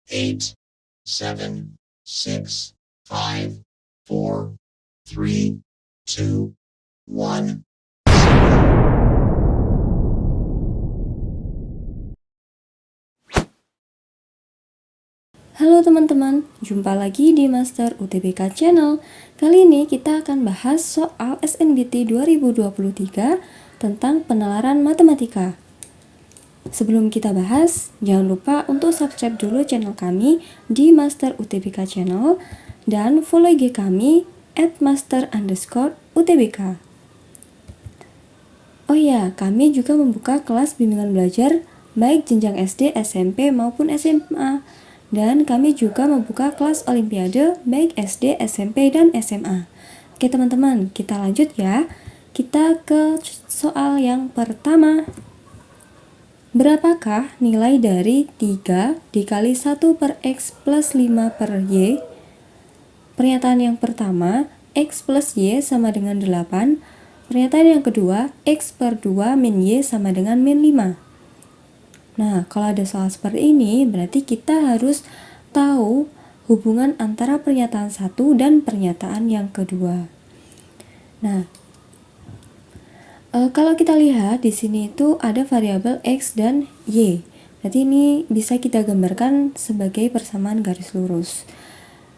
8, 7, 6, 5, 4, 3, 2, 1. Halo teman-teman, jumpa lagi di Master UTBK Channel. Kali ini kita akan bahas soal SNBT 2023 tentang penalaran matematika. Sebelum kita bahas, jangan lupa untuk subscribe dulu channel kami di Master UTBK Channel dan follow IG kami @master_UTBK. Oh ya, kami juga membuka kelas bimbingan belajar baik jenjang SD, SMP maupun SMA. Dan kami juga membuka kelas olimpiade baik SD, SMP, dan SMA. Oke teman-teman, kita lanjut ya. Kita ke soal yang pertama. Berapakah nilai dari 3 dikali 1 per X plus 5 per Y? Pernyataan yang pertama, X plus Y sama dengan 8. Pernyataan yang kedua, X per 2 min Y sama dengan min 5. Nah, kalau ada soal seperti ini, berarti kita harus tahu hubungan antara pernyataan satu dan pernyataan yang kedua. Nah, kalau kita lihat di sini itu ada variabel X dan Y. Berarti ini bisa kita gambarkan sebagai persamaan garis lurus.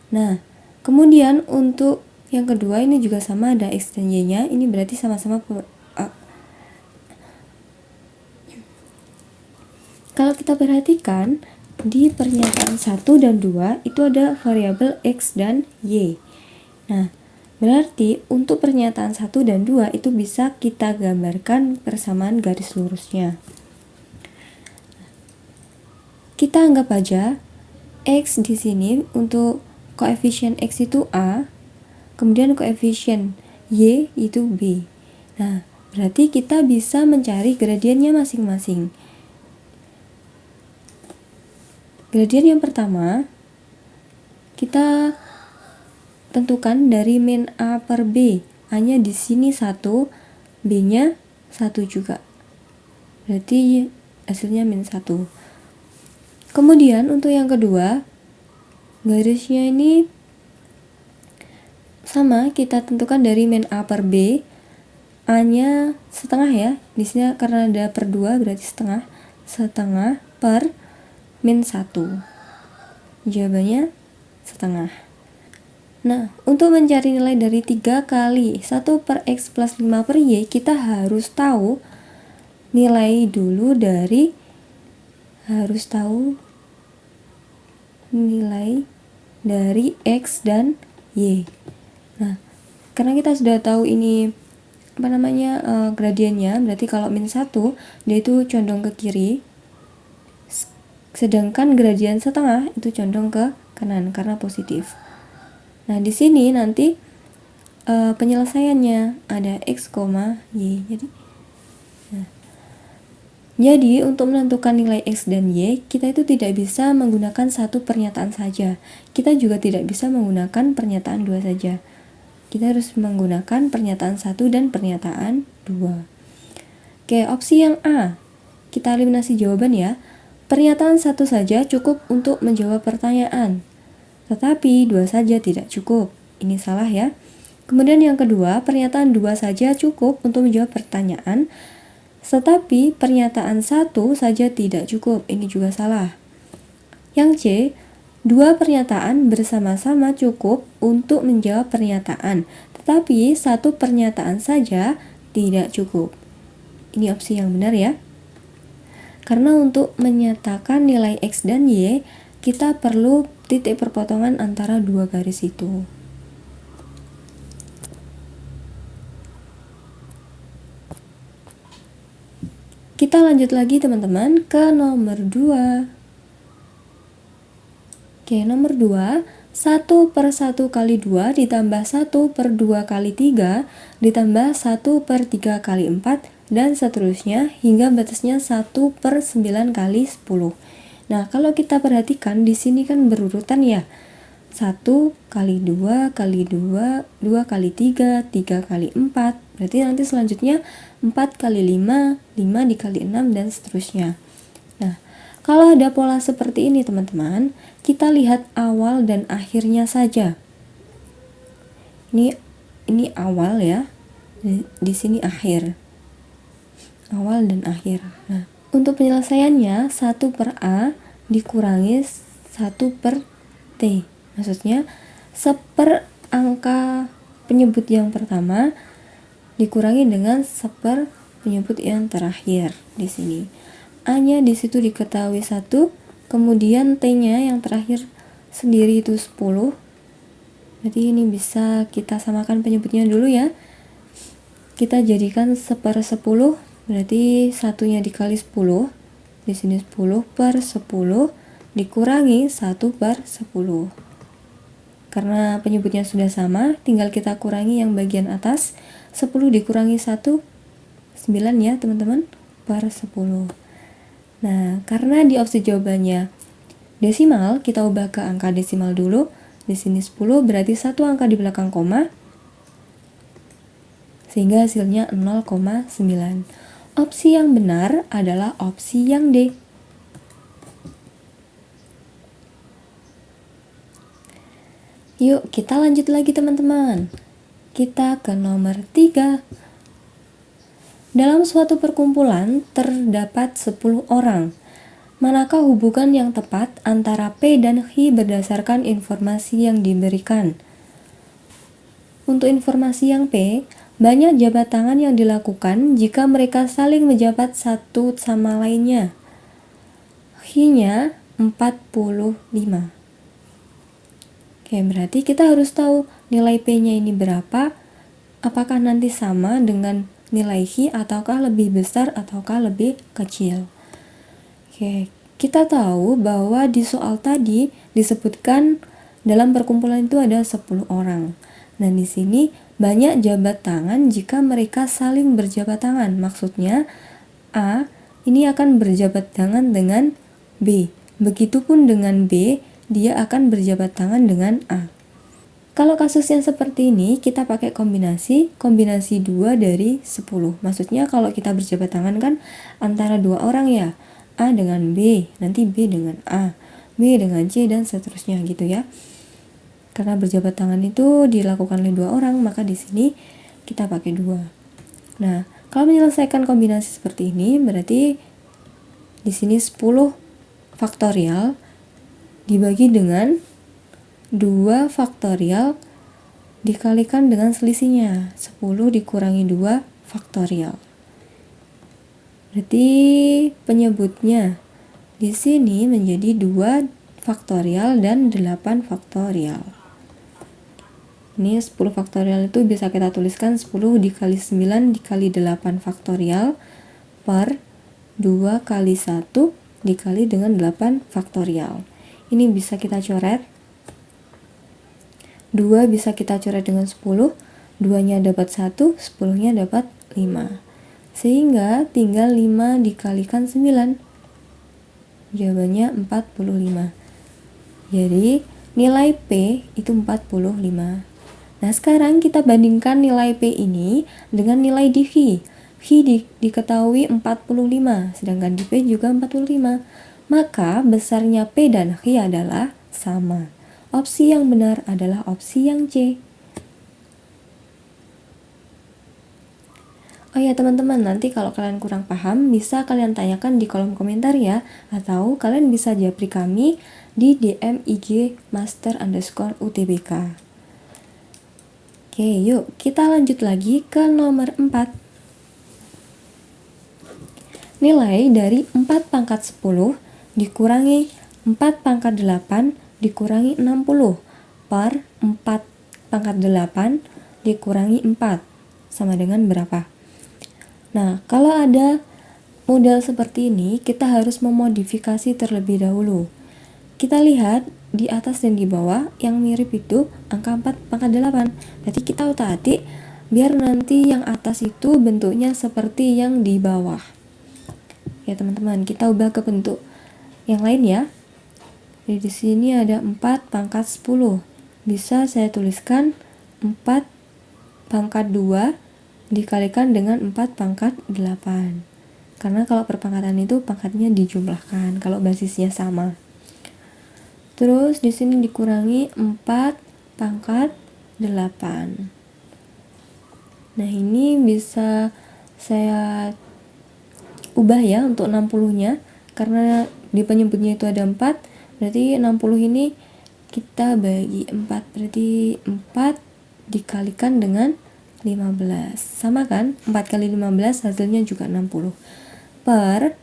Nah, kemudian untuk yang kedua ini juga sama, ada X dan Y-nya. Ini berarti sama-sama kalau kita perhatikan di pernyataan 1 dan 2 itu ada variabel X dan Y. Nah, berarti untuk pernyataan 1 dan 2 itu bisa kita gambarkan persamaan garis lurusnya. Kita anggap aja X di sini untuk koefisien X itu A, kemudian koefisien Y itu B. Nah, berarti kita bisa mencari gradiennya masing-masing. Gradien yang pertama, kita tentukan dari min A per B. A-nya di sini 1, B-nya 1 juga. Berarti hasilnya min 1. Kemudian untuk yang kedua, garisnya ini sama, kita tentukan dari min A per B. A-nya setengah ya. Di sini karena ada per 2 berarti setengah per min 1. Jawabannya setengah. Nah, untuk mencari nilai dari 3 kali 1 per X plus 5 per Y, kita harus tahu nilai dulu dari X dan Y. Nah, karena kita sudah tahu ini gradiennya, berarti kalau min 1 dia itu condong ke kiri, sedangkan gradien setengah itu condong ke kanan karena positif. Nah, di sini nanti penyelesaiannya ada X, Y. Jadi untuk menentukan nilai X dan Y, kita itu tidak bisa menggunakan satu pernyataan saja. Kita juga tidak bisa menggunakan pernyataan 2 saja. Kita harus menggunakan pernyataan 1 dan pernyataan 2. Oke, opsi yang A. Kita eliminasi jawaban ya. Pernyataan 1 saja cukup untuk menjawab pertanyaan, tetapi 2 saja tidak cukup. Ini salah ya. Kemudian yang kedua, pernyataan 2 saja cukup untuk menjawab pertanyaan, tetapi pernyataan 1 saja tidak cukup. Ini juga salah. Yang C, 2 pernyataan bersama-sama cukup untuk menjawab pernyataan, tetapi 1 pernyataan saja tidak cukup. Ini opsi yang benar ya. Karena untuk menyatakan nilai X dan Y, kita perlu titik perpotongan antara 2 garis itu. Kita lanjut lagi teman-teman ke nomor 2. Oke, nomor 2, 1 per 1 kali 2 ditambah 1 per 2 kali 3 ditambah 1 per 3 kali 4 dan seterusnya hingga batasnya 1 per 9 kali 10. Nah, kalau kita perhatikan di sini kan berurutan ya. 1 kali 2 kali 2, 2 kali 3, 3 kali 4. Berarti nanti selanjutnya 4 kali 5, 5 dikali 6 dan seterusnya. Nah, Kalau ada pola seperti ini teman-teman, kita lihat awal dan akhirnya saja. Ini awal ya, di sini akhir. Awal dan akhir. Nah, untuk penyelesaiannya 1 per A dikurangi 1 per T. Maksudnya seper angka penyebut yang pertama dikurangi dengan seper penyebut yang terakhir di sini. A-nya di situ diketahui 1, kemudian T-nya yang terakhir sendiri itu 10. Jadi ini bisa kita samakan penyebutnya dulu ya. Kita jadikan 1/10, berarti satunya dikali 10. Di sini 10 per 10 dikurangi 1 per 10. Karena penyebutnya sudah sama, tinggal kita kurangi yang bagian atas. 10 dikurangi 1, 9 ya teman-teman, per 10. Nah, karena di opsi jawabannya desimal, kita ubah ke angka desimal dulu. Di sini 10 berarti 1 angka di belakang koma, sehingga hasilnya 0,9. Opsi yang benar adalah opsi yang D. Yuk kita lanjut lagi teman-teman. Kita ke nomor 3. Dalam suatu perkumpulan terdapat 10 orang. Manakah hubungan yang tepat antara P dan H berdasarkan informasi yang diberikan? Untuk informasi yang P, banyak jabat tangan yang dilakukan jika mereka saling menjabat satu sama lainnya. H-nya 45. Oke, berarti kita harus tahu nilai P-nya ini berapa. Apakah nanti sama dengan nilai H ataukah lebih besar ataukah lebih kecil? Oke, kita tahu bahwa di soal tadi disebutkan dalam perkumpulan itu ada 10 orang. Nah, di sini banyak jabat tangan jika mereka saling berjabat tangan. Maksudnya A ini akan berjabat tangan dengan B. Begitupun dengan B, dia akan berjabat tangan dengan A. Kalau kasus yang seperti ini, kita pakai kombinasi 2 dari 10. Maksudnya kalau kita berjabat tangan kan antara 2 orang ya. A dengan B, nanti B dengan A, B dengan C, dan seterusnya gitu ya. Karena berjabat tangan itu dilakukan oleh 2 orang, maka di sini kita pakai 2. Nah, kalau menyelesaikan kombinasi seperti ini, berarti di sini 10 faktorial dibagi dengan 2 faktorial dikalikan dengan selisihnya, 10 dikurangi 2 faktorial. Berarti penyebutnya di sini menjadi 2 faktorial dan 8 faktorial. Ini 10 faktorial itu bisa kita tuliskan 10 dikali 9 dikali 8 faktorial per 2 kali 1 dikali dengan 8 faktorial. Ini bisa kita coret. 2 bisa kita coret dengan 10, 2-nya dapat 1, 10-nya dapat 5. Sehingga tinggal 5 dikalikan 9. Jawabannya 45. Jadi nilai P itu 45. Nah, sekarang kita bandingkan nilai P ini dengan nilai di H. H diketahui 45, sedangkan di P juga 45. Maka besarnya P dan H adalah sama. Opsi yang benar adalah opsi yang C. Oh ya teman-teman, nanti kalau kalian kurang paham bisa kalian tanyakan di kolom komentar ya, atau kalian bisa japri kami di DM IG master_UTBK. Oke, yuk kita lanjut lagi ke nomor 4. Nilai dari 4 pangkat 10 dikurangi 4 pangkat 8 dikurangi 60 per 4 pangkat 8 dikurangi 4 sama dengan berapa? Nah, kalau ada model seperti ini, kita harus memodifikasi terlebih dahulu. Kita lihat di atas dan di bawah, yang mirip itu angka 4 pangkat 8. Berarti kita utak-atik biar nanti yang atas itu bentuknya seperti yang di bawah. Ya teman-teman, kita ubah ke bentuk yang lain ya. Jadi di sini ada 4 pangkat 10. Bisa saya tuliskan 4 pangkat 2 dikalikan dengan 4 pangkat 8. Karena kalau perpangkatan itu pangkatnya dijumlahkan kalau basisnya sama. Terus di sini dikurangi 4 pangkat 8. Nah, ini bisa saya ubah ya untuk 60-nya. Karena di penyebutnya itu ada 4, berarti 60 ini kita bagi 4. Berarti 4 dikalikan dengan 15. Sama kan? 4 kali 15 hasilnya juga 60. Per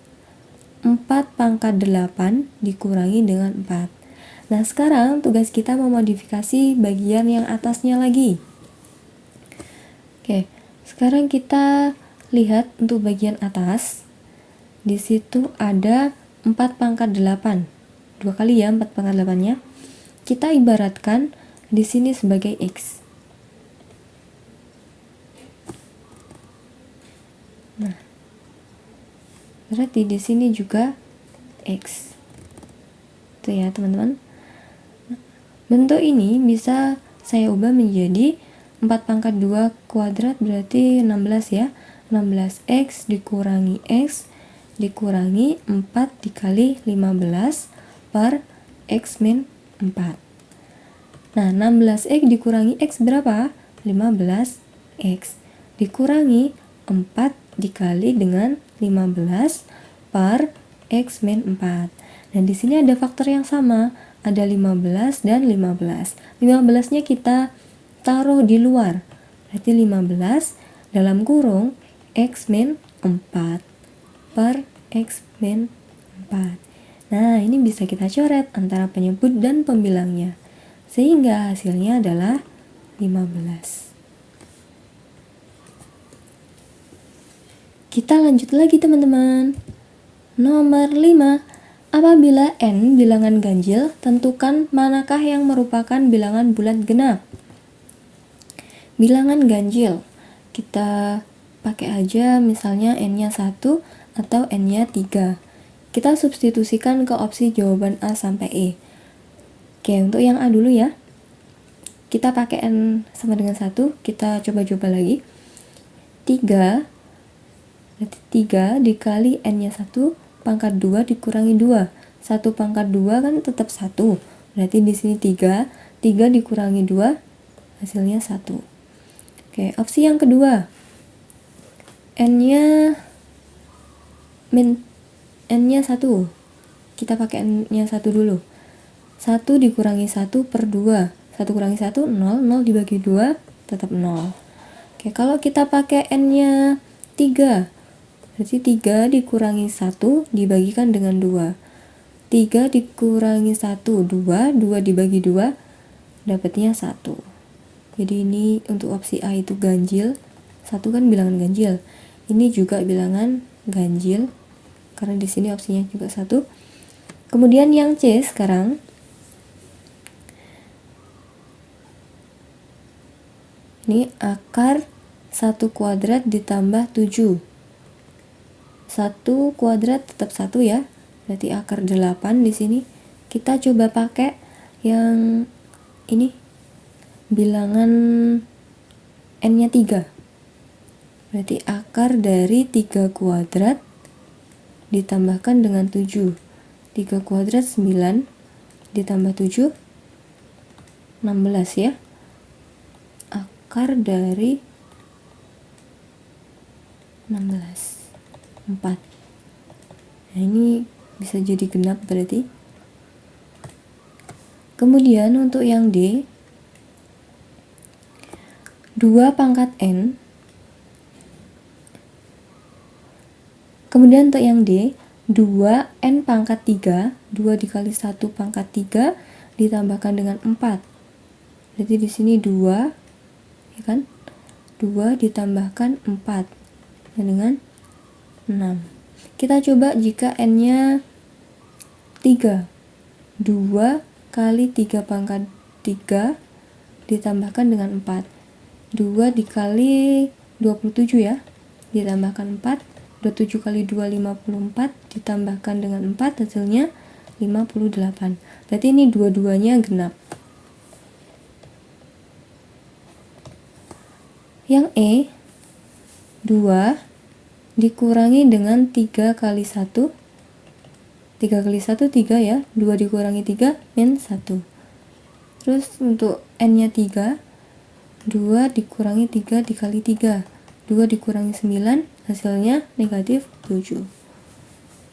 4 pangkat 8 dikurangi dengan 4. Nah, sekarang tugas kita memodifikasi bagian yang atasnya lagi. Oke, sekarang kita lihat untuk bagian atas. Di situ ada 4 pangkat 8. 2 kali ya 4 pangkat 8-nya. Kita ibaratkan di sini sebagai X. Nah, berarti di sini juga X. Itu ya, teman-teman. Bentuk ini bisa saya ubah menjadi 4 pangkat 2 kuadrat berarti 16 ya. 16X dikurangi X dikurangi 4 dikali 15 per X min 4. Nah, 16X dikurangi X berapa? 15X dikurangi 4 dikali dengan 15 per X min 4. Dan di sini ada faktor yang sama, ada 15 dan 15. 15-nya kita taruh di luar. Berarti 15 dalam kurung X min 4 per X min 4. Nah, ini bisa kita coret antara penyebut dan pembilangnya. Sehingga hasilnya adalah 15. Kita lanjut lagi teman-teman. Nomor 5. Apabila N bilangan ganjil, tentukan manakah yang merupakan bilangan bulat genap. Bilangan ganjil, kita pakai aja misalnya N-nya 1 atau N-nya 3. Kita substitusikan ke opsi jawaban A sampai E. Oke, untuk yang A dulu ya. Kita pakai N sama dengan 1, kita coba-coba lagi. 3, berarti 3 dikali N-nya 1, pangkat 2 dikurangi 2. 1 pangkat 2 kan tetap 1. Berarti di sini 3 dikurangi 2, hasilnya 1. Oke, opsi yang kedua. N-nya 1. Kita pakai N-nya 1 dulu. 1 dikurangi 1 per 2. 1 kurangi 1, 0. 0 dibagi 2, tetap 0. Oke, kalau kita pakai N-nya 3. Berarti 3 dikurangi 1 dibagikan dengan 2. 3 dikurangi 1, 2. 2 dibagi 2, dapatnya 1. Jadi ini untuk opsi A itu ganjil. 1 kan bilangan ganjil. Ini juga bilangan ganjil. Karena di sini opsinya juga 1. Kemudian yang C sekarang. Ini akar 1 kuadrat ditambah 7. 1 kuadrat tetap 1 ya. Berarti akar 8 di sini. Kita coba pakai yang ini. Bilangan N-nya 3. Berarti akar dari 3 kuadrat ditambahkan dengan 7. 3 kuadrat 9 ditambah 7, 16 ya. Akar dari 16, 4. Nah, ini bisa jadi genap berarti. Kemudian untuk yang D, 2 pangkat N. Kemudian untuk yang D, 2N pangkat 3. 2 dikali 1 pangkat 3 ditambahkan dengan 4. Berarti di sini 2, ya kan? 2 ditambahkan 4 dengan 6. Kita coba jika N-nya 3. 2 kali 3 pangkat 3 ditambahkan dengan 4. 2 dikali 27 ya, ditambahkan 4. 27 kali 2, 54, ditambahkan dengan 4, hasilnya 58. Berarti ini dua-duanya genap. Yang E, 2 dikurangi dengan 3 kali 1. 3 kali 1 3 ya, 2 dikurangi 3 min 1. Terus untuk n-nya 3, 2 dikurangi 3 dikali 3, 2 dikurangi 9, hasilnya negatif 7.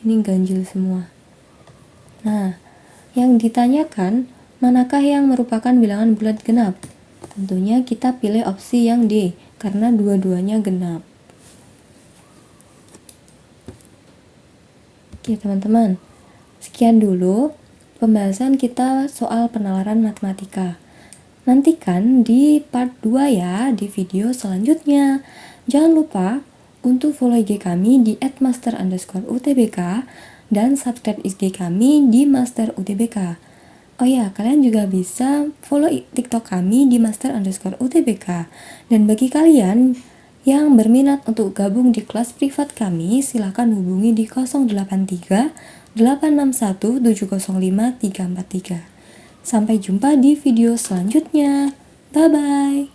Ini ganjil semua. Nah, yang ditanyakan, manakah yang merupakan bilangan bulat genap? Tentunya kita pilih opsi yang D, karena dua-duanya genap. Oke teman-teman, sekian dulu pembahasan kita soal penalaran matematika. Nantikan di part 2 ya, di video selanjutnya. Jangan lupa untuk follow IG kami di @master_utbk dan subscribe IG kami di Master UTBK. Oh ya, kalian juga bisa follow TikTok kami di master_utbk. Dan bagi kalian yang berminat untuk gabung di kelas privat kami, silakan hubungi di 083 861 705 343. Sampai jumpa di video selanjutnya. Bye-bye.